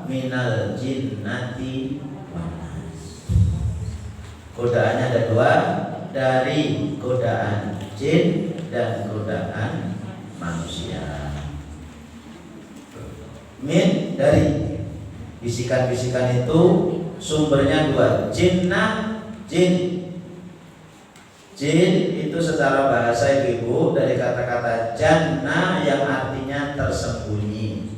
minal jinnati wan nas. Godaannya ada dua, dari godaan jin dan godaan manusia. Min dari bisikan-bisikan itu sumbernya dua, jinnah jin. Jin itu secara bahasa ibu dari kata-kata janna yang artinya tersembunyi.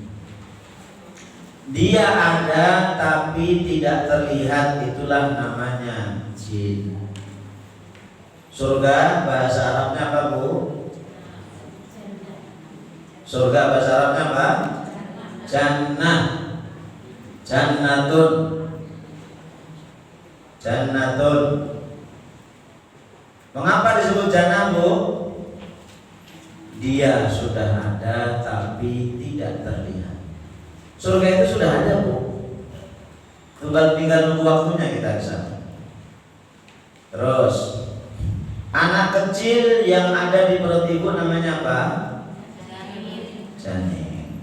Dia ada tapi tidak terlihat, itulah namanya jin. Surga bahasa Arabnya apa Bu? Surga bahasa Arabnya apa? Jannah. Jannatun. Jannatun. Mengapa disebut jannah Bu? Dia sudah ada tapi tidak terlihat. Surga itu sudah ada Bu, tinggal nunggu waktunya kita ke sana. Terus anak kecil yang ada di perut ibu namanya apa? Janin.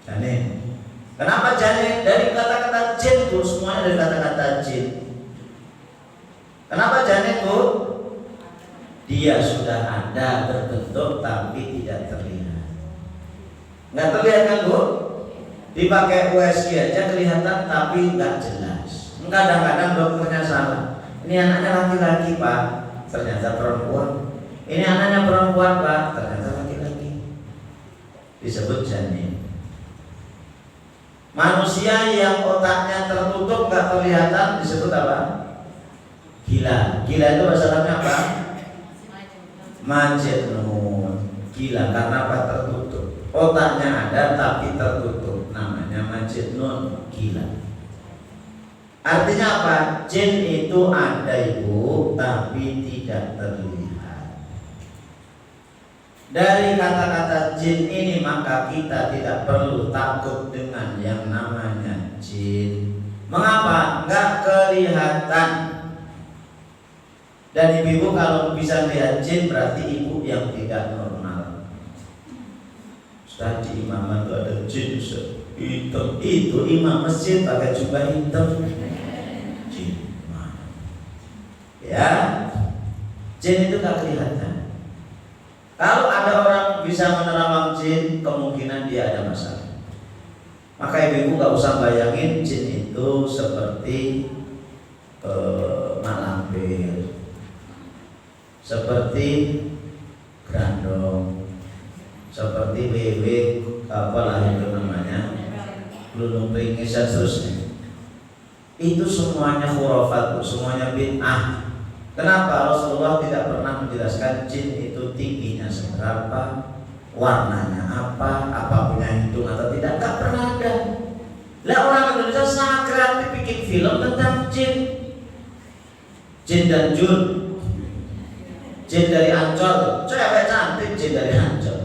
Janin. Kenapa janin? Dari kata-kata jin Bu, semuanya dari kata-kata jin. Kenapa janin Bu? Dia sudah ada berbentuk tapi tidak terlihat. Nggak terlihat kan Bu? Dipakai USG aja kelihatan tapi nggak jelas. Kadang-kadang dokternya salah. Ini anaknya laki-laki Pak, ternyata perempuan. Ini anaknya perempuan Pak, ternyata laki-laki. Disebut janin. Manusia yang otaknya tertutup nggak kelihatan disebut apa? Gila. Gila itu bahasa Arabnya apa? Majnun. Gila karena apa? Tertutup. Otaknya ada tapi tertutup, namanya majnun, gila. Artinya apa? Jin itu ada ibu tapi tidak terlihat. Dari kata-kata jin ini maka kita tidak perlu takut dengan yang namanya jin. Mengapa? Enggak kelihatan. Dan ibu-ibu kalau bisa lihat jin berarti ibu yang tidak normal. Tadi imam itu ada jin hitam, itu imam masjid pakai jubah hitam. Jin, ya, jin itu tak kelihatan. Kalau ada orang bisa menerawang jin, kemungkinan dia ada masalah. Maka ibu-ibu nggak usah bayangin jin itu seperti mak lampir, seperti grandong, seperti wewe apalah itu namanya, lulung pringis dan seterusnya. Itu semuanya khurafat, semuanya bid'ah. Kenapa? Rasulullah tidak pernah menjelaskan jin itu tingginya seberapa, warnanya apa punya hidung atau tidak, tak pernah ada. Lah orang Indonesia sangat kreatif bikin film tentang jin. Jin dan Jun, jin dari Ancol, cewek cantik jin dari Ancol.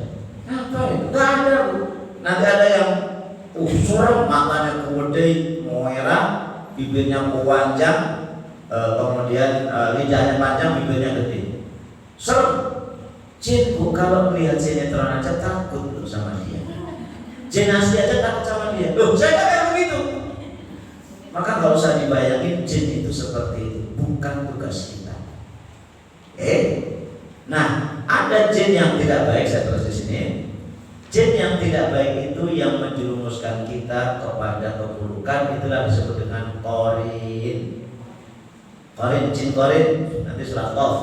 Apa itu? Gak ada Bu. Nanti ada yang surem, matanya gede, merah, bibirnya panjang, kemudian lidahnya panjang, bibirnya gede. Serem. Jin Bu, kalau melihat sinetron aja takut loh sama dia. Jin asli aja takut sama dia. Loh, saya gak kayak begitu. Maka gak usah dibayangin jin itu seperti itu. Bukan tugas kita. Nah, ada jin yang tidak baik, saya terus di sini. Jin yang tidak baik itu yang menjerumuskan kita kepada keburukan, itulah disebut dengan qarin. Qarin, jin qarin, nanti surat Qaf.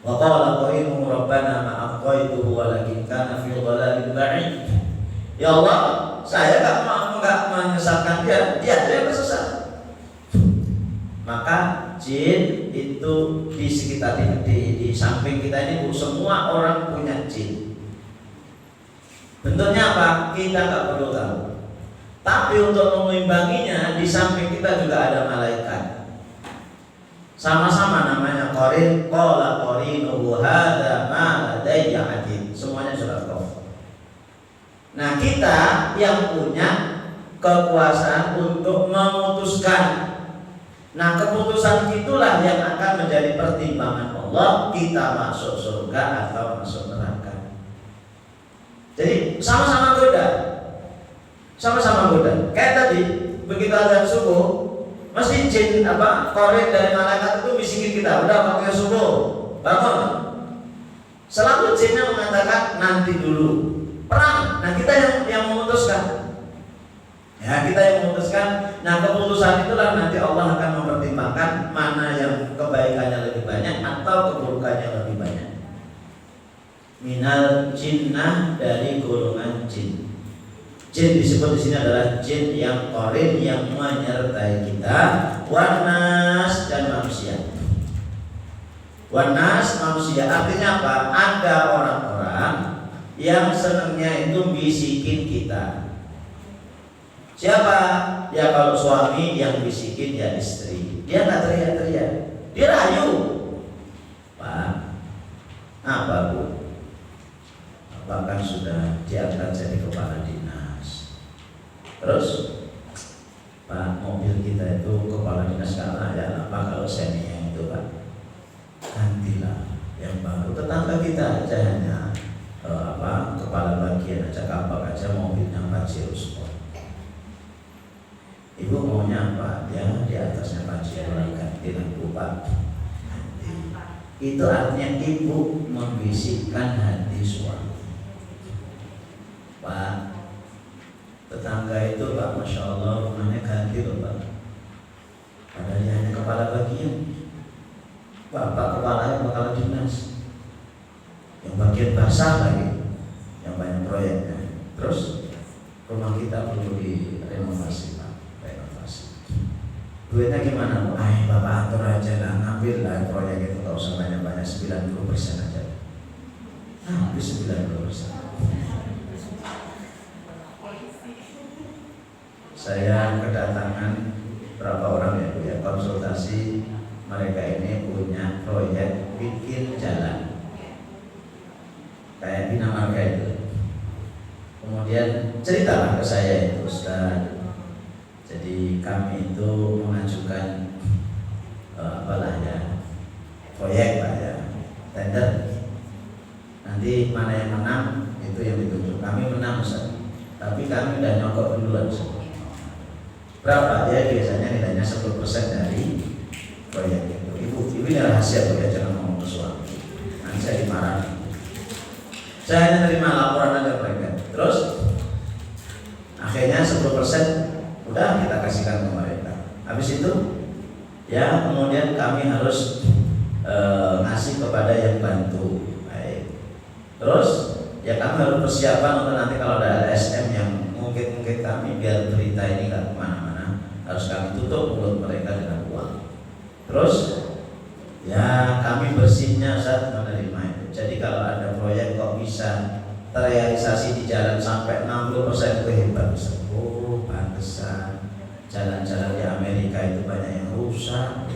Wa qala qarinu rabbana ma aqaituhu walakin kana fi dhalalin ba'id. Ya Allah, saya enggak menyesatkan dia aja yang tersesat. Maka jin itu di sekitar di samping kita ini Bu, semua orang punya jin. Bentuknya apa? Kita nggak perlu tahu. Tapi untuk mengimbanginya di samping kita juga ada malaikat. Sama-sama namanya qarin. Qala qarinuhu hadza ma ladayya atid. Semuanya surat Qaf. Nah, kita yang punya kekuasaan untuk memutuskan Nah, keputusan itulah yang akan menjadi pertimbangan Allah kita masuk surga atau masuk neraka. Jadi sama-sama goda. Sama-sama goda. Kayak tadi begitu azan subuh, mesti jin korin dari malaikat itu bisikin kita, udah waktunya subuh, bangun. Selalu jinnya mengatakan nanti dulu perang. Nah, kita yang memutuskan. Ya, kita yang memutuskan. Nah, keputusan itulah nanti Allah akan mempertimbangkan mana yang kebaikannya lebih banyak atau keburukannya lebih banyak. Minal jinnah, dari golongan jin. Jin disebut di sini adalah jin yang qarin, yang menyertai kita, wanas, dan manusia. Wanas, manusia, artinya apa? Ada orang-orang yang senangnya itu bisikin kita. Siapa? Ya kalau suami yang bisikin ya istri. Dia nggak teriak-teriak, dia rayu. Pak, apa Bu? Bahkan sudah diangkat jadi kepala dinas. Terus Pak, mobil kita itu kepala dinas karena ya apa kalau seninya itu Pak, gantilah yang baru. Tetangga kita aja hanya kepala bagian aja, kapak aja, mobilnya Pajero Sport. Ibu maunya apa? Ya di atasnya Pajero, ganti lampu Pak. Itu artinya ibu membisikkan hati suami. Pak, tetangga itu Pak, Masya Allah rumahnya ganti loh Pak. Padahal dia hanya kepala bagian. Bapak kepalanya kepala dinas, yang bagian basah lagi, yang banyak proyeknya. Terus rumah kita perlu direnovasi Pak, renovasi. Duitnya gimana Bu? Bapak atur aja lah, ngambil lah proyek itu, gak usah banyak-banyak, 90% aja. Habis 90%. Saya kedatangan berapa orang ya Bu ya, konsultasi. Mereka ini punya proyek bikin jalan kayak Bina Marga itu. Kemudian ceritalah ke saya itu, Ustaz, jadi kami itu mengajukan proyek lah ya, tender. Nanti mana yang menang itu yang ditunjuk. Kami menang Ustaz, tapi kami udah nyokok duluan Ustaz. Berapa? Ya biasanya nilainya 10% dari proyek itu. Ibu ini rahasia Bu ya, jangan ngomong ke suami, nanti saya dimarahi. Saya hanya terima laporan aja mereka. Terus akhirnya 10% udah kita kasihkan ke mereka. Habis itu ya kemudian kami harus ngasih kepada yang bantu. Baik. Terus ya kami harus persiapan untuk nanti kalau ada LSM yang mungkin kami biar berita ini nggak kemana-mana, harus kami tutup mulut mereka dengan uang. Terus ya kami bersihnya saat menerima itu. Jadi kalau ada proyek kok bisa terrealisasi di jalan sampai 60% itu hebat. Oh pantesan jalan-jalan di Amerika itu banyak yang rusak.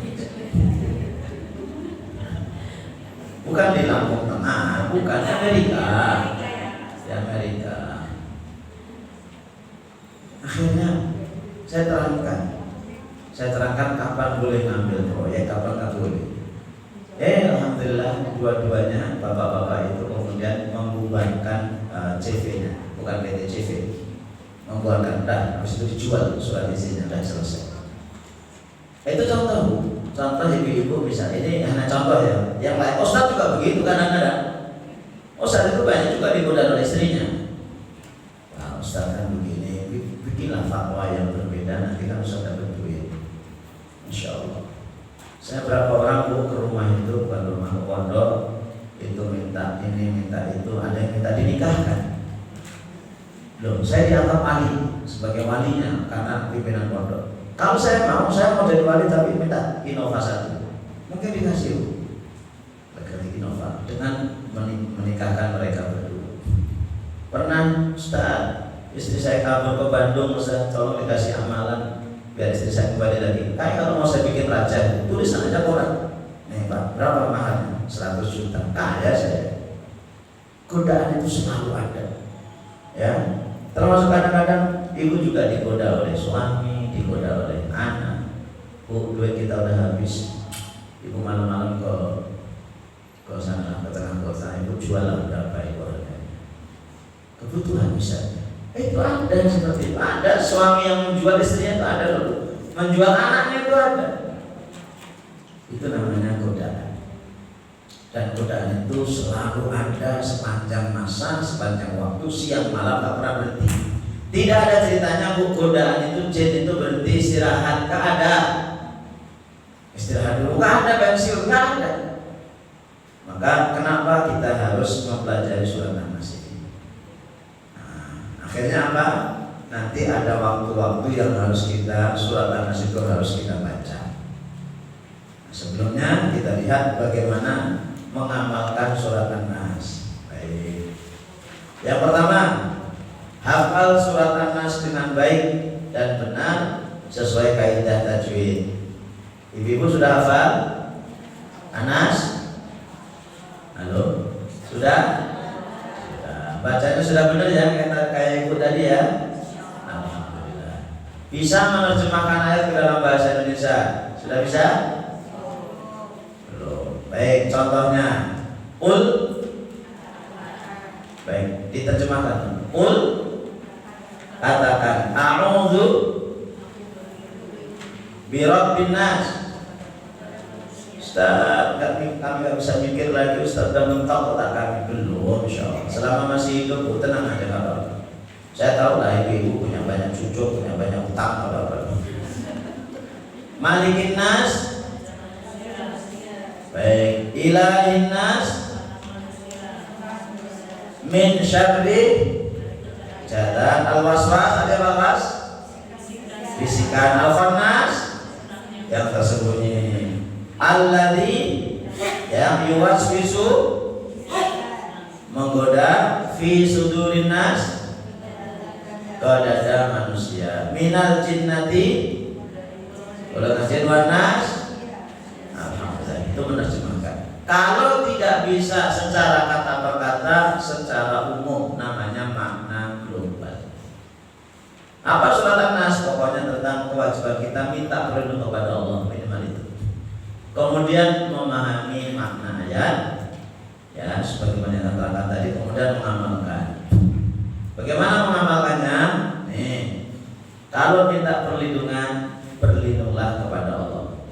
Bukan di Lampung Tengah, bukan di Amerika. Di Amerika. Akhirnya saya terangkan kapan boleh ngambil proyek, kapan nggak boleh. Alhamdulillah dua-duanya bapak-bapak itu kemudian membubarkan CV-nya, bukan PT CV, membubarkan dan habis itu dijual surat izinnya dan selesai. Itu contoh ibu-ibu bisa. Ini hanya contoh ya. Yang lain, Ustaz juga begitu kadang-kadang. Ustaz itu banyak juga digoda oleh istrinya. Wah Ustaz kan begini, bikinlah fatwa yang berbeda, nanti kan Ustaz dapat duit. Insya Allah. Saya berapa orang ke rumah itu, bukan rumah ke pondok, itu minta ini, minta itu, ada yang minta dinikahkan. Loh, saya dianggap ahli sebagai walinya karena pimpinan pondok. Kalau saya mau jadi wali tapi minta inovasi, mungkin dikasih lagi inovasi dengan menikahkan mereka berdua. Pernah Ustaz, istri saya kabur ke Bandung, Ustaz, tolong dikasih amalan biar istri saya kembali lagi. Kayak kalau mau saya bikin raja, tulisan aja koran. Nih Pak, berapa mahalnya? 100 juta. Kaya saya. Godaan itu selalu ada. Ya, termasuk kadang-kadang ibu juga digoda oleh suami, digoda oleh anak. Bu, duit kita udah habis. Ibu malam-malam ke sana, ke tengah kota, ibu jual lah berapa ibu harganya. Kebutuhan misalnya. Itu ada seperti itu. Ada suami yang menjual istrinya itu ada loh. Menjual anaknya itu ada. Itu namanya godaan. Dan godaan itu selalu ada sepanjang masa, sepanjang waktu, siang malam tak pernah berhenti. Tidak ada ceritanya bu godaan itu jin itu berhenti istirahat, tak ada. Istirahat dulu, nggak ada pensiun, nggak ada. Maka kenapa kita harus mempelajari surat An-Nas ini? Nah, akhirnya apa? Nanti ada waktu-waktu yang harus kita surat An-Nas itu harus kita baca. Nah, sebelumnya kita lihat bagaimana mengamalkan surat An-Nas. Baik. Yang pertama, hafal surat An-Nas dengan baik dan benar sesuai kaidah tajwid. Ibu-ibu sudah hafal An-Nas? Halo? Sudah? Sudah. Bacanya sudah benar ya kayak ibu tadi ya? Alhamdulillah. Bisa menerjemahkan ayat ke dalam bahasa Indonesia? Sudah bisa? Belum. Baik, contohnya Ul. Baik, diterjemahkan. Ul, katakan a'udzu birabbin nas. Ustaz, kami gak bisa mikir lagi. Ustaz sudah mentok otak kami. Belum, insyaallah. Selama masih hidup, tenang aja kalau. Saya tahu lah ibu punya banyak cucu, punya banyak utang apa. Malikin nas. Baik, ilahin nas. Min syarri jatan al-waswas, ada waswas, bisikan al-khannas yang tersembunyi, alladzi yang yuwaswisu menggoda fi sudurin nas ke dada manusia, minal jinnati oleh jin wan nas. Alhamdulillah, itu menerjemahkan. Kalau tidak bisa secara kata per kata, secara umum namanya makna global. Apa surat An-Nas? Pokoknya tentang kewajiban kita minta perlindungan kepada Allah, minimal itu. Kemudian memahami makna ayat, ya sebagaimana yang terangkat tadi. Kemudian mengamalkan. Bagaimana mengamalkannya? Nih, kalau minta perlindungan, berlindunglah kepada Allah.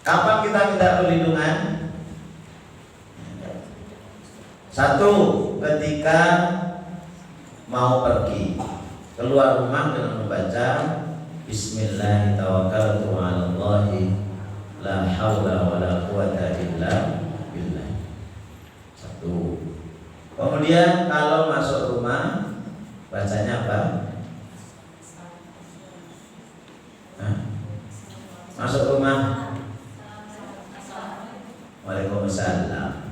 Kapan kita minta perlindungan? Satu, ketika mau pergi keluar rumah dengan membaca Bismillahirrahmanirrahim, la haula wala quwata illa billah. Satu. Kemudian kalau masuk rumah bacanya apa? Masuk rumah, Waalaikumsalam.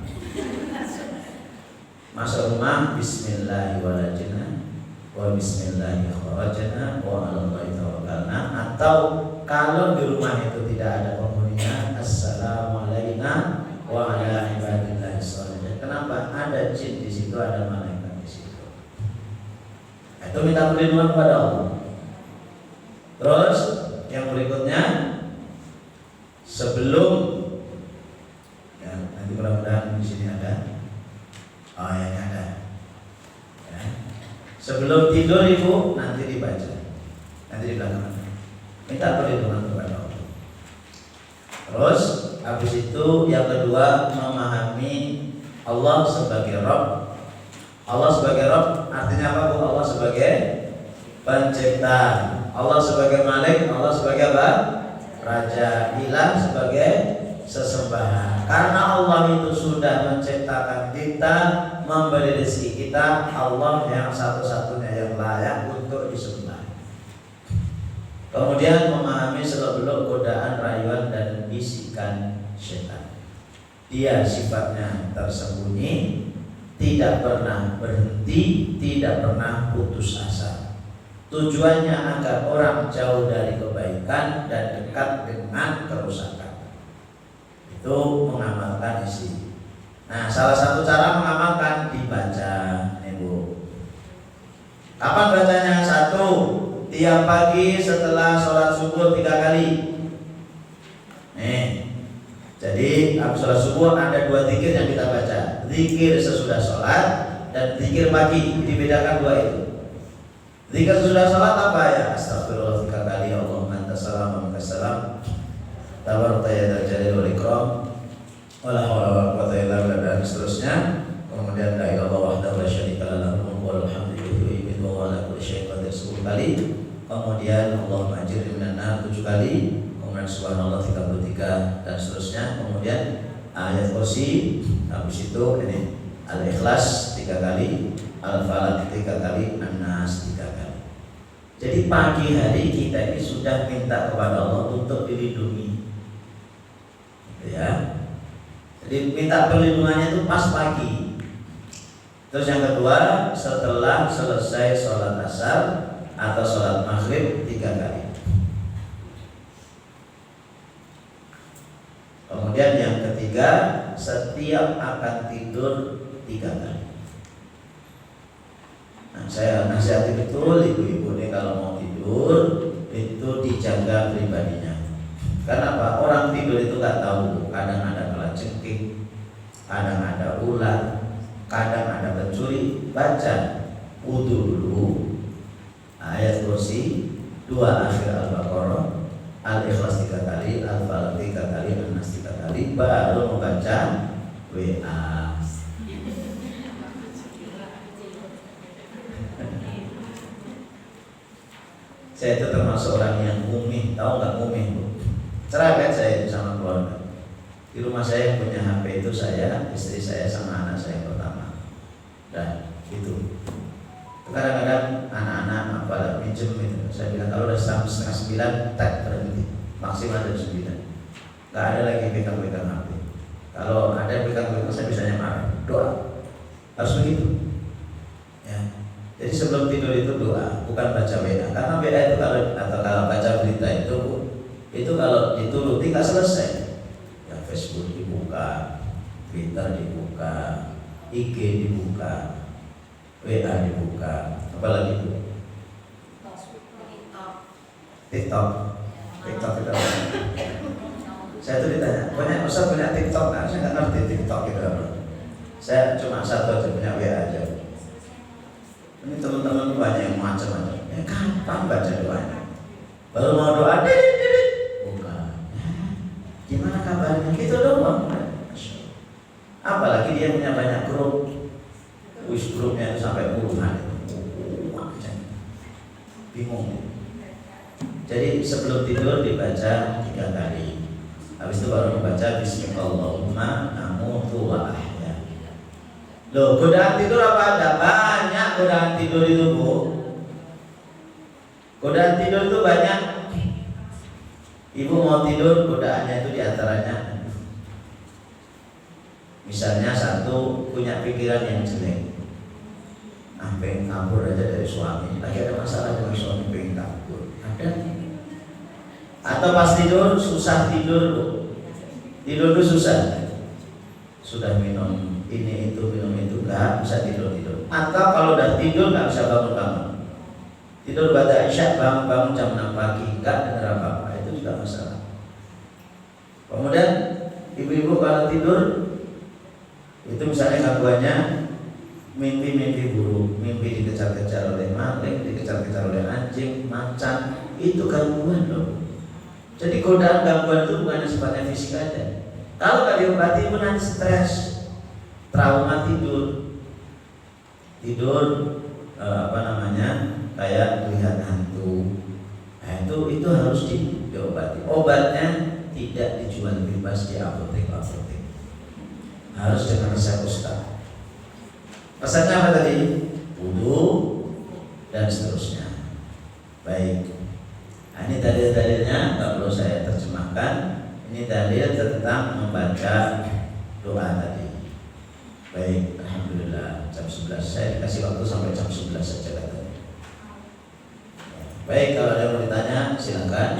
Masuk rumah Bismillahirrahmanirrahim wa Bismillahirrahmanirrahim wa 'alallahi tawakkalna. Atau kalau di rumah itu tidak ada penghuninya, Assalamualaikum wa ala ibadillahi sholihin. Kenapa? Ada jin di situ, ada malaikat di situ. Itu minta perlindungan kepada Allah. Terus yang berikutnya, sebelum ya, nanti mudah-mudahan di sini ada. Oh ya, ada. Ya. Sebelum tidur ibu nanti dibaca, nanti di belakang. Minta perlindungan kepada Allah. Terus habis itu yang kedua, memahami Allah sebagai Rabb. Allah sebagai Rabb artinya apa bu? Allah sebagai pencipta, Allah sebagai Malik, Allah sebagai apa? Raja, Ilah sebagai sesembahan. Karena Allah itu sudah menciptakan kita, memberi rezeki kita, Allah yang satu-satunya yang layak untuk disembah. Kemudian memahami seluk-beluk godaan, rayuan dan bisikan setan. Dia sifatnya tersembunyi, tidak pernah berhenti, tidak pernah putus asa. Tujuannya agar orang jauh dari kebaikan dan dekat dengan kerusakan. Itu mengamalkan isi. Nah, salah satu cara mengamalkan dibaca, ibu. Kapan bacanya? Satu, tiap pagi setelah sholat subuh 3 kali. Jadi sholat subuh ada 2 zikir yang kita baca. Zikir sesudah sholat dan zikir pagi. Dibedakan 2 itu. Zikir sesudah sholat apa ya? Astagfirullah 3 kali. Allahumma anta salam wa minkas salam. Tabarakta ya dzal jalali wal ikram. Wala haula wala quwwata illa billah dan seterusnya. Kemudian la ilaha illallah wahdahu la syarika lahu lahul hamdu yuhyi wa huwa ala kulli syai'in qadir 10 kali. Kemudian Allahumma ajirni minan nar 7 kali. Kemudian subhanallah 33 dan seterusnya. Kemudian ayat kursi. Habis itu ini Al-Ikhlas 3 kali, Al-Falaq 3 kali, An-Nas 3 kali. Jadi pagi hari kita ini sudah minta kepada Allah untuk dilindungi, gitu ya. Jadi minta perlindungannya itu pas pagi. Terus yang kedua, setelah selesai sholat asar atau sholat maghrib 3 kali. Kemudian yang ketiga, setiap akan tidur 3 kali. Nah, saya nasihati betul ibu-ibu nih kalau mau tidur itu dijaga pribadinya. Karena apa? Orang tidur itu nggak tahu. Kadang ada kalajengking, kadang ada ular, kadang ada pencuri. Baca wudu dulu, ayat kursi 2 akhir Al-Baqarah, Al-Ikhlas 3 kali, Al-Falaq 3 kali, An-Nas 3 kali, baru membaca WA. Saya itu termasuk orang yang mumih, tahu nggak mumih bu? Cerah kan saya itu sama keluarga. Di rumah saya yang punya HP itu saya, istri saya sama anak saya yang pertama. Dan itu kadang-kadang anak-anak apa pinjem itu. Saya bilang kalau udah jam 8:30 tak berhenti, maksimal jam 9. Nggak ada lagi pegang-pegang HP. Kalau ada yang pegang-pegang saya bisanya marah. Doa harus begitu. Ya. Jadi sebelum tidur itu doa, bukan baca WA. Karena WA itu kalau baca berita itu kalau dituruti nggak selesai. Ya Facebook dibuka, Twitter dibuka, IG dibuka, WA dibuka, apalagi itu? TikTok itu apa? Saya tuh ditanya, Ustaz punya TikTok nggak? Saya nggak ngerti TikTok itu apa. Saya cuma satu aja, punya WA aja. Ini teman-teman banyak yang macam-macam. Ya kapan baca doanya? Baru mau doa, bukan. Gimana kabarnya? Gitu doang. Apalagi dia punya banyak grup. Grupnya itu sampai puluhan. Bingung. Jadi sebelum tidur dibaca 3 kali. Habis itu baru membaca Bismillahirrahmanirrahim amutu wa ahya. Loh, godaan tidur apa ada? Banyak godaan tidur itu bu. Godaan tidur itu banyak. Ibu mau tidur, godaannya itu diantaranya misalnya satu, punya pikiran yang jelek, pengen kabur aja dari suami, lagi ada masalah dengan suami, pengen kabur, ada. Atau pas tidur susah tidur bu. Tidur itu susah. Sudah minum ini itu nggak bisa tidur. Atau kalau udah tidur nggak bisa bangun. Tidur pada Isya bangun jam 6 pagi nggak dengar apa-apa, itu juga masalah. Kemudian ibu-ibu kalau tidur itu misalnya gangguannya mimpi buruk, mimpi dikejar-kejar oleh maling, dikejar-kejar oleh anjing, macan, itu gangguan loh. Jadi godaan gangguan itu bukan sifatnya fisik aja. Kalau nggak diobati pun nanti stres, trauma tidur kayak melihat hantu. Nah, itu harus diobati. Obatnya tidak dijual bebas di apotek. Harus dengan resep ustaz. Resepnya apa tadi? Wudu dan seterusnya. Baik. Nah, ini dalil-dalilnya nggak perlu saya terjemahkan. Ini dalil tentang membaca doa tadi. Baik, alhamdulillah jam 11. Saya dikasih waktu sampai jam 11 saja katanya. Baik, kalau ada yang mau ditanya silakan.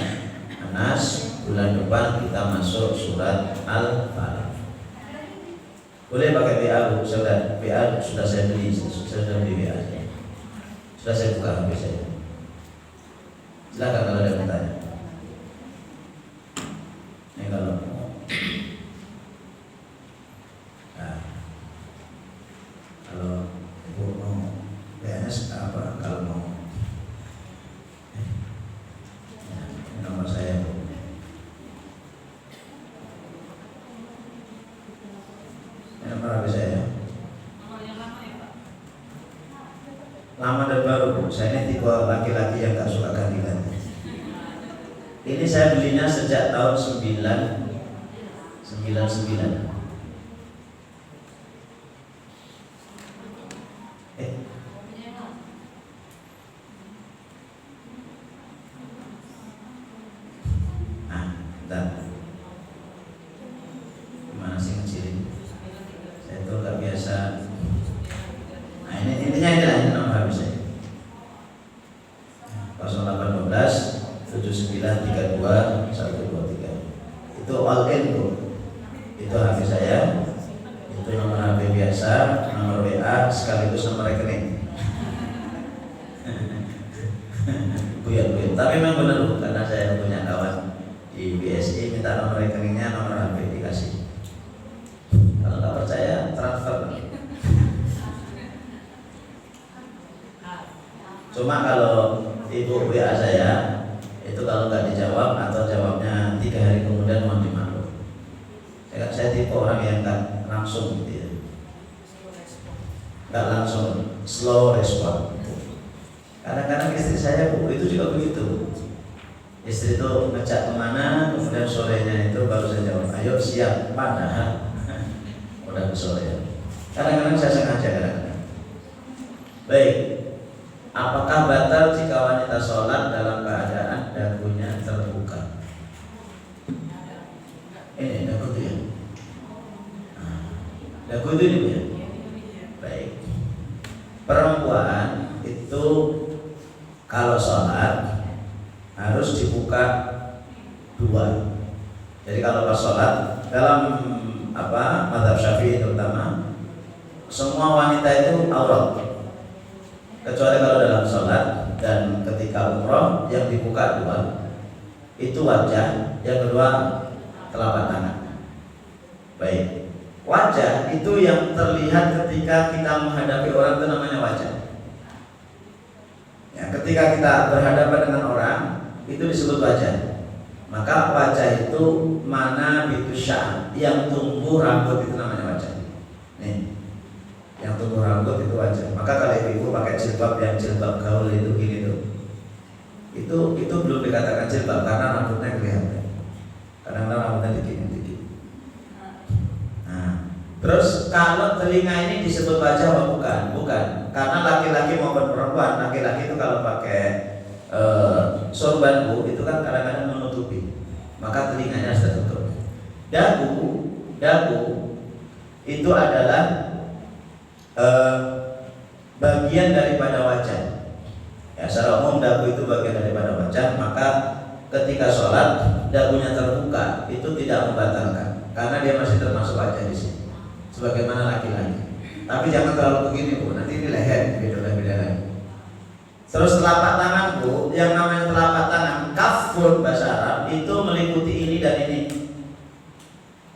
Anas, bulan depan kita masuk surat Al-Falaq. Boleh pakai WA bu, WA sudah saya beli, sudah beli WA. Sudah saya buka HP saya. Silakan kalau ada yang bertanya. Ini kalau lama dan baru Bu. Saya ini tipe laki-laki yang gak suka ganti-ganti. Ini saya belinya sejak tahun 99. Gimana sih ngecilin? Saya tuh gak biasa. Nah ini intinya ini nomor habis saya. 0812 7932 123. Itu all in Bu. Itu HP saya. Itu nomor HP biasa, nomor WA sekaligus nomor rekening. Buyut. Tapi memang benar Bu, karena saya punya kawan di BSI minta nomor rekeningnya, nomor HP dikasih. Kalau nggak percaya transfer. Cuma kalau ibu WA saya itu kalau nggak dijawab atau jawabnya 3 hari kemudian mohon dimaklum. Saya tipe orang yang nggak langsung gitu ya. Nggak langsung, slow respon. Kadang-kadang istri saya Bu itu juga begitu. Istri itu ngechat kemana, kemudian sorenya itu baru saya jawab, ayo siap, padahal udah ke sore. Kadang-kadang saya sengaja kadang-kadang. Baik, apakah batal jika wanita sholat dalam keadaan dagunya terbuka? Ini dagu itu ya. Dagu itu ini ya. Baik. Perempuan itu kalau sholat harus dibuka 2. Jadi kalau pas sholat dalam mazhab Syafi'i terutama semua wanita itu aurat kecuali kalau dalam sholat dan ketika umroh yang dibuka 2 itu wajah, yang kedua telapak tangan. Baik, wajah itu yang terlihat ketika kita menghadapi orang itu namanya wajah. Ya, ketika kita berhadapan dengan orang itu disebut wajah. Maka wajah itu mana bitusya, yang tumbuh rambut itu namanya wajah. Nih, yang tumbuh rambut itu wajah. Maka kalau ibu pakai jilbab yang jilbab gaul itu gini tuh, itu belum dikatakan jilbab karena rambutnya kelihatan. Kadang-kadang rambutnya dikit-dikit. Nah, terus kalau telinga ini disebut wajah apa bukan? Bukan. Karena laki-laki maupun perempuan, laki-laki itu kalau pakai sorban Bu itu kan kadang-kadang menutupi, maka telinganya harus tertutup. Dagu itu adalah bagian daripada wajah. Ya, secara umum dagu itu bagian daripada wajah, maka ketika sholat dagunya terbuka itu tidak membatalkan, karena dia masih termasuk wajah di sini, sebagaimana laki-laki. Tapi jangan terlalu begini Bu, nanti ini leher beda lagi. Terus telapak tangan Bu, yang namanya telapak tangan kafun bahasa Arab itu meliputi ini dan ini.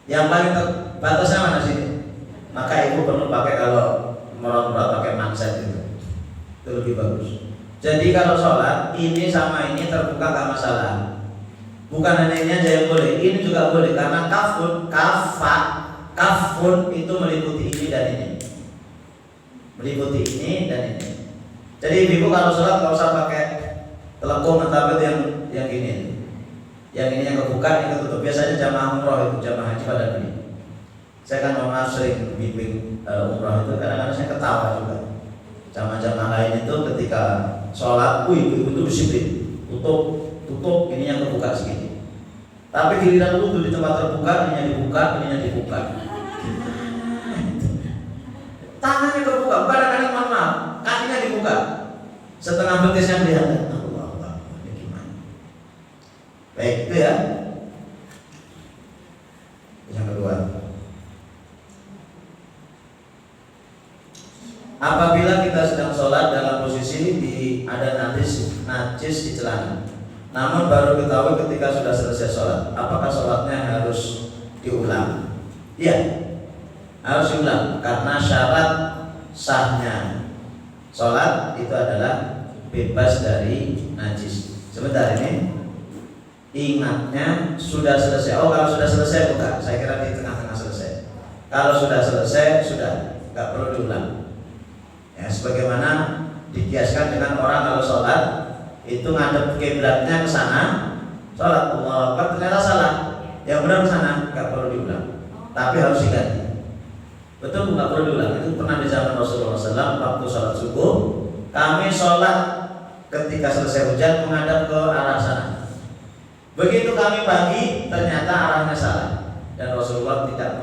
Yang paling batasnya mana sini? Maka ibu perlu pakai, kalau merot-merot pakai manset itu lebih bagus. Jadi kalau sholat ini sama ini terbuka gak masalah. Bukan hanya ini aja yang boleh, ini juga boleh karena kafun itu meliputi ini dan ini. Meliputi ini dan ini. Jadi ibu kalau sholat nggak usah pakai telekung atau yang gini. Yang ini yang kebuka, yang ketutup. Biasanya jamaah umroh itu, jamaah haji pada ini. Saya kan mohon maaf sering bimbing umroh itu, kadang-kadang saya ketawa juga. Jamaah-jamaah lain itu ketika sholat, ibu itu disiplin, tutup, ini yang kebuka segini. Tapi giliran wudhu di tempat terbuka, ininya dibuka. Tangannya kebuka, kadang-kadang mohon maaf, kakinya dibuka, setengah betisnya kelihatan. Allah, ini gimana? Baik, itu ya. Yang kedua, apabila kita sedang sholat dalam posisi ada najis di celana, namun baru ketahui ketika sudah selesai sholat, apakah sholatnya harus diulang? Iya, harus diulang karena syarat sahnya sholat itu adalah bebas dari najis. Sebentar ini, ingatnya sudah selesai. Oh, kalau sudah selesai bukan? Saya kira di tengah-tengah selesai. Kalau sudah selesai sudah, nggak perlu diulang. Ya, sebagaimana dikiaskan dengan orang kalau sholat itu ngadep kiblatnya ke sana, sholat Allah Akbar ternyata salah, yang benar ke sana, nggak perlu diulang, tapi harus diganti. Betul, nggak perlu diulang. Itu pernah di zaman Rasulullah SAW waktu sholat subuh, kami sholat ketika selesai hujan menghadap ke arah sana. Begitu kami pagi ternyata arahnya salah dan Rasulullah tidak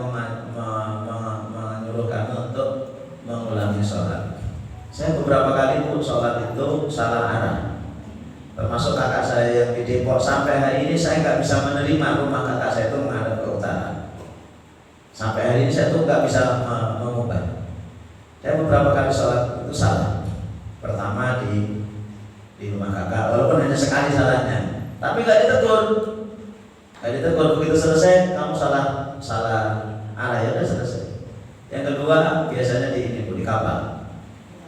menyuruh kami untuk mengulangi sholat. Saya beberapa kali pun sholat itu salah arah, termasuk kakak saya yang di Depok. Sampai hari ini saya nggak bisa menerima rumah kakak saya itu menghadap ke utara. Sampai hari ini saya tuh nggak bisa mengubah. Saya beberapa kali sholat itu salah. Pertama di rumah kakak, walaupun hanya sekali salahnya, tapi nggak ditegur. Begitu selesai, kamu salah arah, ya udah selesai. Yang kedua biasanya di kapal.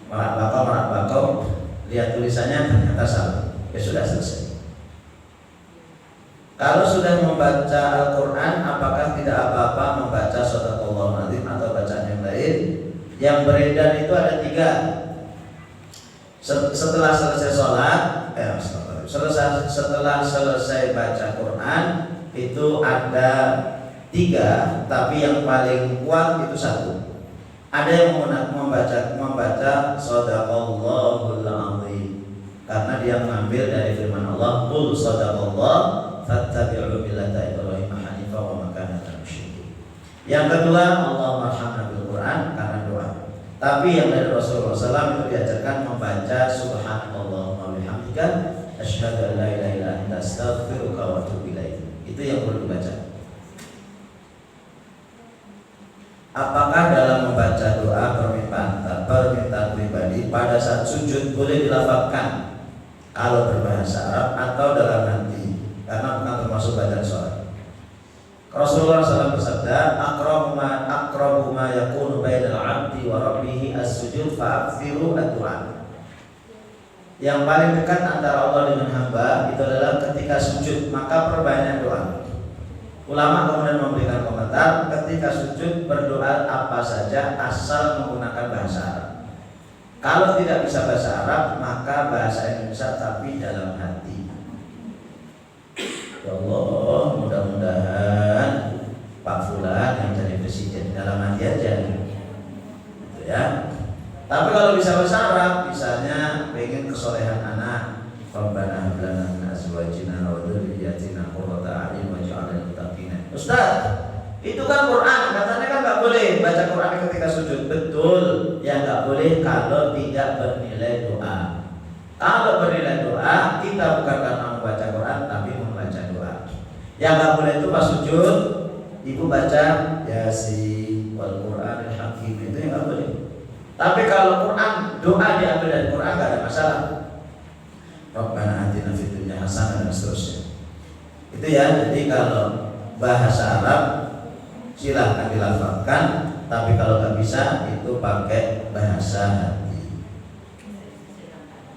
Merak bakau, lihat tulisannya ternyata salah, ya sudah selesai. Kalau sudah membaca Al-Quran, apakah tidak apa-apa membaca Shadaqallahul Adzim atau bacaan yang lain? Yang beredar itu ada 3. Setelah selesai sholat, setelah selesai baca Quran itu ada 3, tapi yang paling kuat itu 1. Ada yang membaca Shadaqallahul Adzim karena dia mengambil dari firman Allah, qul shadaqallah fattabi'u millata Ibrahim hanifan wa ma kana minal musyrikin. Yang kedua, Allahumma arhamna bil Quran karena doa. Tapi yang dari Rasulullah SAW itu diajarkan membaca subhanallah wa bihamdika asyhadu an la ilaha illa anta astaghfiruka wa atubu ilaik. Itu yang perlu dibaca. Apakah dalam membaca doa permintaan pribadi pada saat sujud boleh dilafalkan kalau berbahasa Arab atau dalam hati, karena bukan termasuk bacaan sholat? Rasulullah SAW bersabda, akrabu ma yakunu bainal abdi wa rabbih as-sujud fa'akthiru ad-du'a. Yang paling dekat antara Allah dengan hamba itu adalah ketika sujud, maka perbanyak doa. Ulama kemudian memberikan komentar, ketika sujud berdoa apa saja asal menggunakan bahasa Arab. Kalau tidak bisa bahasa Arab, maka bahasa Indonesia tapi dalam hati. Ya Allah, mudah-mudahan Pak Fulan yang jadi presiden dalam hati aja, gitu ya. Tapi kalau bisa bahasa Arab, misalnya pengen kesolehan anak, Rabbana hab lana min azwajina wa dzurriyyatina qurrata a'yun waj'alna muttaqina. Ustaz, itu kan Quran, katanya kan nggak boleh baca Quran ketika sujud. Betul, ya nggak boleh kalau tidak bernilai doa. Kalau bernilai doa, kita bukan karena membaca Quran, tapi membaca doa. Yang nggak boleh itu pas sujud, ibu baca Yasin wal Quranil Hakim, itu yang nggak boleh. Tapi kalau Quran, doa diambil dari Quran nggak ada masalah. Rabbana atina fid dunya hasanah dan seterusnya. Itu ya. Jadi kalau bahasa Arab silahkan dilafalkan, tapi kalau nggak bisa itu pakai bahasa hati.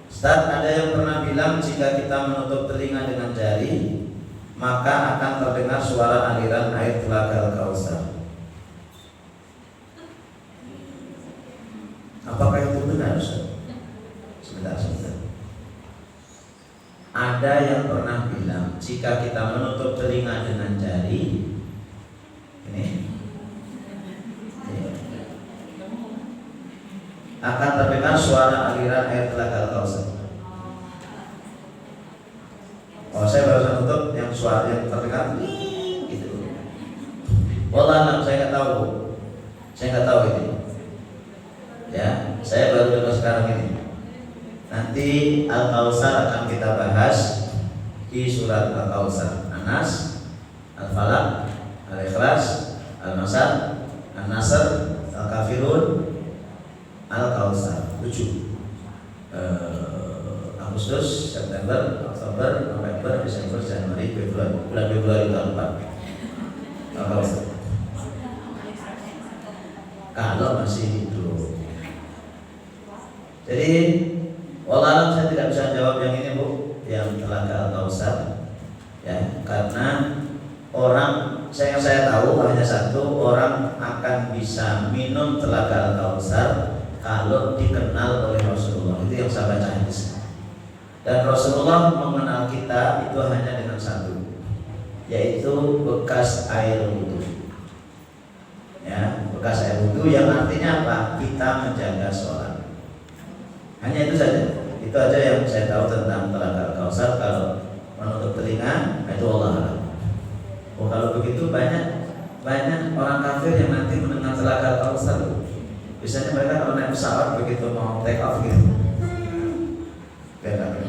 Ustaz, ada yang pernah bilang jika kita menutup telinga dengan jari maka akan terdengar suara aliran air telaga Al-Kautsar. Apakah itu benar, Ustaz? Sebentar. Ada yang pernah bilang jika kita menutup telinga dengan jari ini akan terdengar suara aliran air telaga Al-Kautsar. Oh, saya baru menutup yang suara yang terdengar gitu. Wallah, saya nggak tahu ini. Ya, saya baru dengar sekarang ini. Nanti Al-Kautsar akan kita bahas di surat Al-Kautsar, An-Nas, Al-Falaq, Al-Ikhlas, Al-Masad, An-Nasr, Al-Kafirun, Al-Kautsar. 7 Agustus, September, Oktober, November, Desember, Januari, Februari, bulan Februari tahun 4. Al-Kautsar. Kalau masih hidup. Jadi wallahualam saya tidak bisa jawab yang ini, Bu, yang telaga Al-Kautsar. Ya, karena orang saya tahu hanya satu orang akan bisa minum telaga Al-Kautsar kalau dikenal oleh Rasulullah. Itu yang saya baca hadis. Dan Rasulullah mengenal kita itu hanya dengan satu, yaitu bekas air wudhu. Ya, bekas air wudhu yang artinya apa? Kita menjaga sholat. Hanya itu saja. Itu aja yang saya tahu tentang Telaga Al-Kautsar. Kalau menutup telinga, itu Allah alam. Oh, kalau begitu banyak orang kafir yang nanti mendengar Telaga Al-Kautsar. Biasanya mereka kalau naik pesawat begitu mau take off gitu. Benar.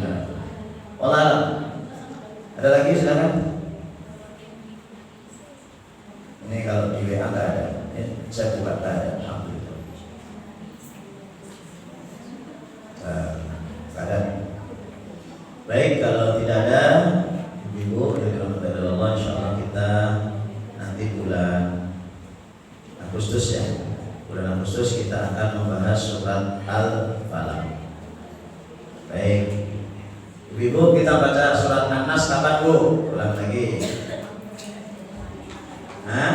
Allah alam. Ada lagi, silakan. Ini kalau di WA nggak ada. Saya buka nggak ada. Alhamdulillah. Ada. Baik, kalau tidak ada, Ibu dari Allah, insya Allah kita nanti bulan Agustus ya. Bulan Agustus kita akan membahas surat Al-Falaq. Baik, Ibu kita baca surat An-Nas kapan Bu? Ulang lagi. Hah?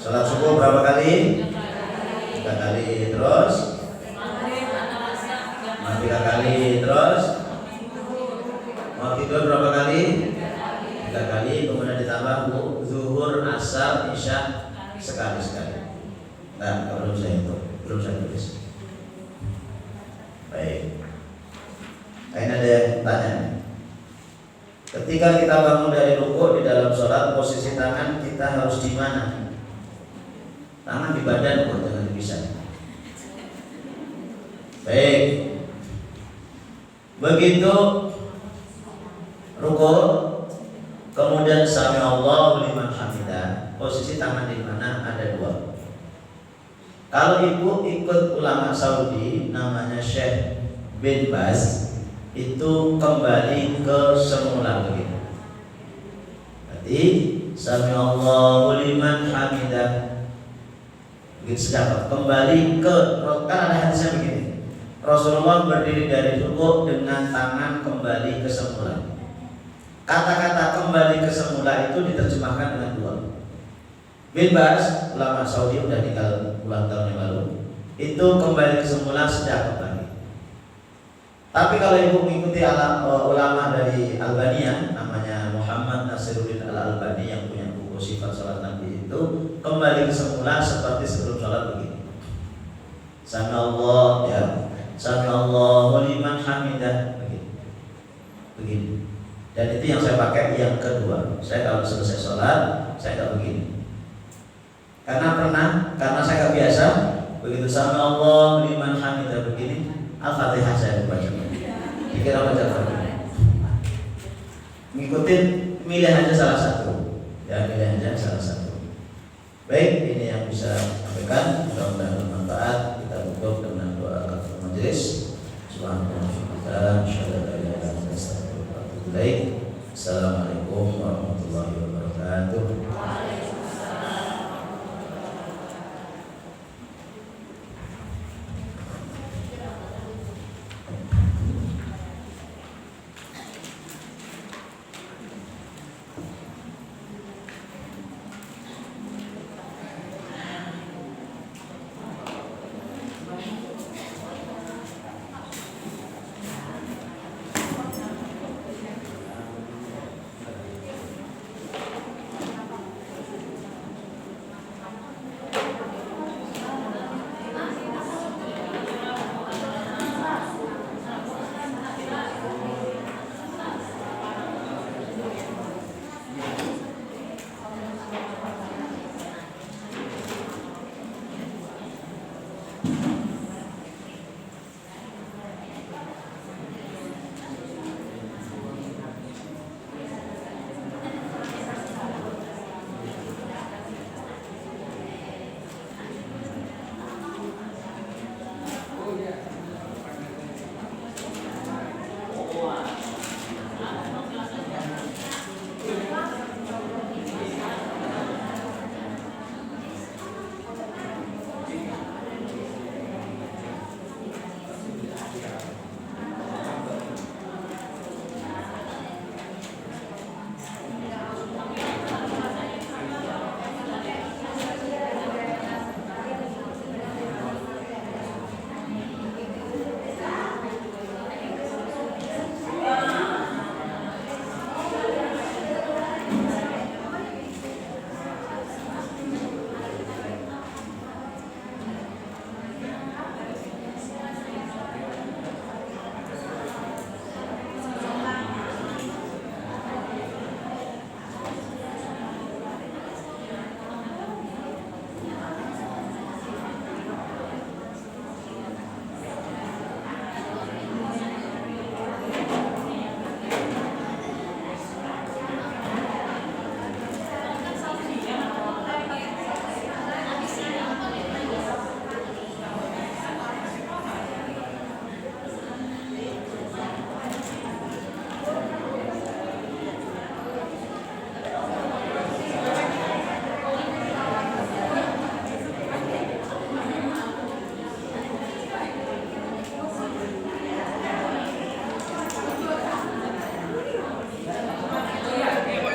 Salat subuh berapa kali? 3 kali. Terus? 3 kali. Terus? Mau tidur berapa kali? 3 kali. Kemudian ditambah zuhur, asar, isya sekali. Nah, belum saya tulis. Baik. Ini ada yang tanya. Ketika kita bangun dari rukuk di dalam sholat, posisi tangan kita harus di mana? Tangan di badan, jangan dipisah. Baik. Begitu rukuk, kemudian sami Allahu liman hamidah, posisi tangan di mana? Ada 2. Kalau Ibu ikut ulama Saudi namanya Syekh bin Baz, itu kembali ke semula begitu. Berarti sami Allahu liman hamidah. Begitu sedapat kembali ke, kan ada hadisnya begini. Rasulullah berdiri dari rukuk dengan tangan kembali ke semula. Kata-kata kembali ke semula itu diterjemahkan dengan 2. Bin Baz, ulama Saudi udah tinggal puluhan tahun yang lalu, itu kembali ke semula sejak lagi. Tapi kalau Ibu mengikuti ulama dari Albaniyah, namanya Muhammad Nasiruddin Al-Albani yang punya buku Sifat Salat Nabi, itu kembali ke semula seperti sebelum salat begini. Sami Allah ya, sami Allahu liman hamidah, begini. Dan itu yang saya pakai yang kedua. Saya kalau selesai sholat, saya nggak begini. Karena saya nggak biasa. Begitu sami Allah liman hamidah begini, Al-Fatihah saya baca. Dikira baca Al-Fatihah. Ngikutin, milih aja salah satu. Ya, milih aja salah satu. Baik, ini yang bisa sampaikan. Mudah-mudahan bermanfaat. Kita tutup dengan doa kafaratul majelis. Subhanallah. Assalamualaikum warahmatullahi wabarakatuh.